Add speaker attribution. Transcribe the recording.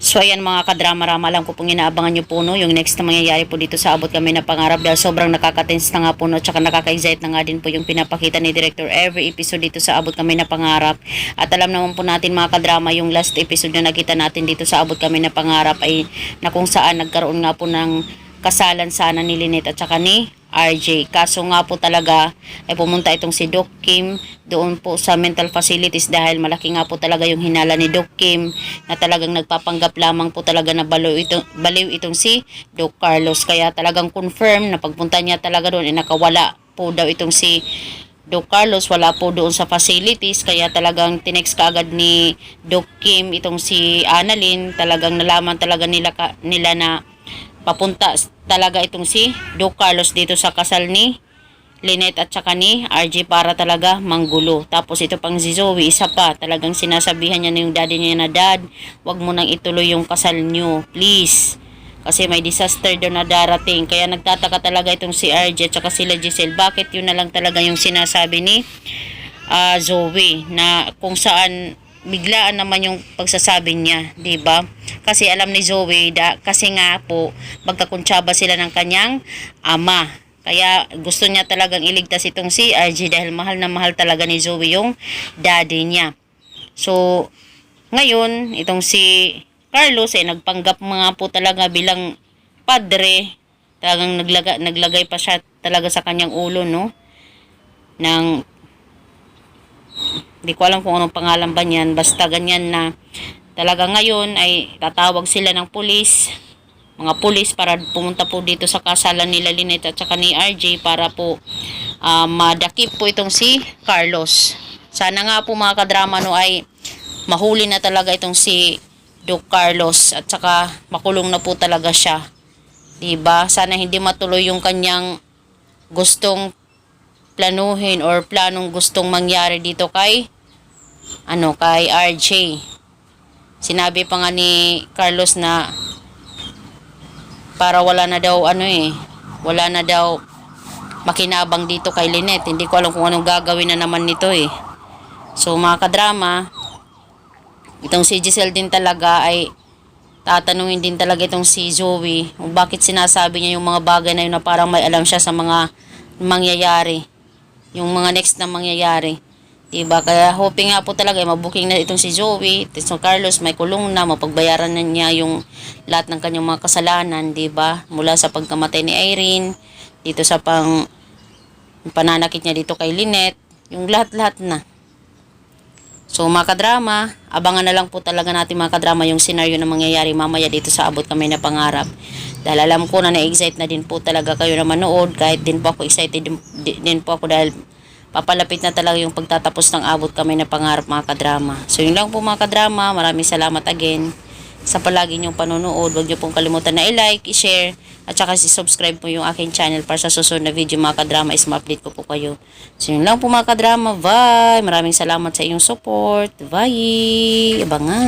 Speaker 1: So ayan mga kadrama-rama, alam ko pong inaabangan nyo po no, yung next na mangyayari po dito sa Abot Kami na Pangarap dahil sobrang nakaka-tense na nga po no, tsaka nakaka-excite na nga din po yung pinapakita ni Director every episode dito sa Abot Kami na Pangarap. At alam naman po natin mga kadrama, yung last episode na nakita natin dito sa Abot Kami na Pangarap ay na kung saan nagkaroon nga po ng kasalan sana ni Lynette at saka ni RJ. Kaso nga po talaga ay pumunta itong si Doc Kim doon po sa mental facilities dahil malaki nga po talaga yung hinala ni Doc Kim na talagang nagpapanggap lamang po talaga na baliw itong si Doc Carlos. Kaya talagang confirm na pagpunta niya talaga doon ay nakawala po daw itong si Doc Carlos, wala po doon sa facilities, kaya talagang tinext kaagad ni Doc Kim itong si Annalyn. Talagang nalaman talaga nila na papunta talaga itong si Doc Carlos dito sa kasal ni Lynette at saka ni RJ para talaga manggulo. Tapos ito pang si Zoe, isa pa, talagang sinasabihan niya na yung daddy niya na, "Dad, wag mo nang ituloy yung kasal niyo, please. Kasi may disaster doon na darating." Kaya nagtataka talaga itong si RJ at saka sila Giselle. Bakit yun na lang talaga yung sinasabi ni Zoe na kung saan biglaan naman yung pagsasabi niya, 'di ba? Kasi alam ni Zoe kasi nga po magkakuntsaba sila ng kanyang ama. Kaya gusto niya talagang iligtas itong si RJ dahil mahal na mahal talaga ni Zoe yung daddy niya. So ngayon itong si Carlos ay nagpanggap mga po talaga bilang padre. Talagang naglagay pa siya talaga sa kanyang ulo no ng hindi ko alam kung anong pangalan ba niyan. Basta ganyan na talaga ngayon ay tatawag sila ng pulis, mga pulis para pumunta po dito sa kasalan nila Lynette at saka ni RJ para po madakip po itong si Carlos. Sana nga po mga kadrama no ay mahuli na talaga itong si Doc Carlos at saka makulong na po talaga siya. Diba? Sana hindi matuloy yung kanyang gustong planuhin or planong gustong mangyari dito kay RJ. Sinabi pa nga ni Carlos na para wala na daw wala na daw makinabang dito kay Lynette. Hindi ko alam kung anong gagawin na naman nito eh. So mga kadrama, itong si Giselle din talaga ay tatanungin din talaga itong si Zoe kung bakit sinasabi niya yung mga bagay na yun na parang may alam siya sa mga mangyayari. Yung mga next na mangyayari. Diba? Kaya hoping nga po talaga mabuking na itong si Zoe, itong Carlos may kulong na, mapagbayaran na niya yung lahat ng kanyang mga kasalanan, diba? Mula sa pagkamatay ni Irene, dito sa pananakit niya dito kay Lynette, yung lahat-lahat na. So mga kadrama, abangan na lang po talaga natin mga kadrama yung senaryo na mangyayari mamaya dito sa Abot Kami na Pangarap. Dahil alam ko na na-excite na din po talaga kayo na manood, kahit din po ako excited din po ako dahil papalapit na talaga yung pagtatapos ng Abot Kami na Pangarap mga kadrama. So yun lang po mga kadrama, maraming salamat again sa palagi niyong panonood. Huwag niyo pong kalimutan na i-like, i-share, at saka i-subscribe po yung aking channel para sa susunod na video mga kadrama is ma-update ko po kayo. So yun lang po mga kadrama, bye! Maraming salamat sa iyong support, bye! Abangan!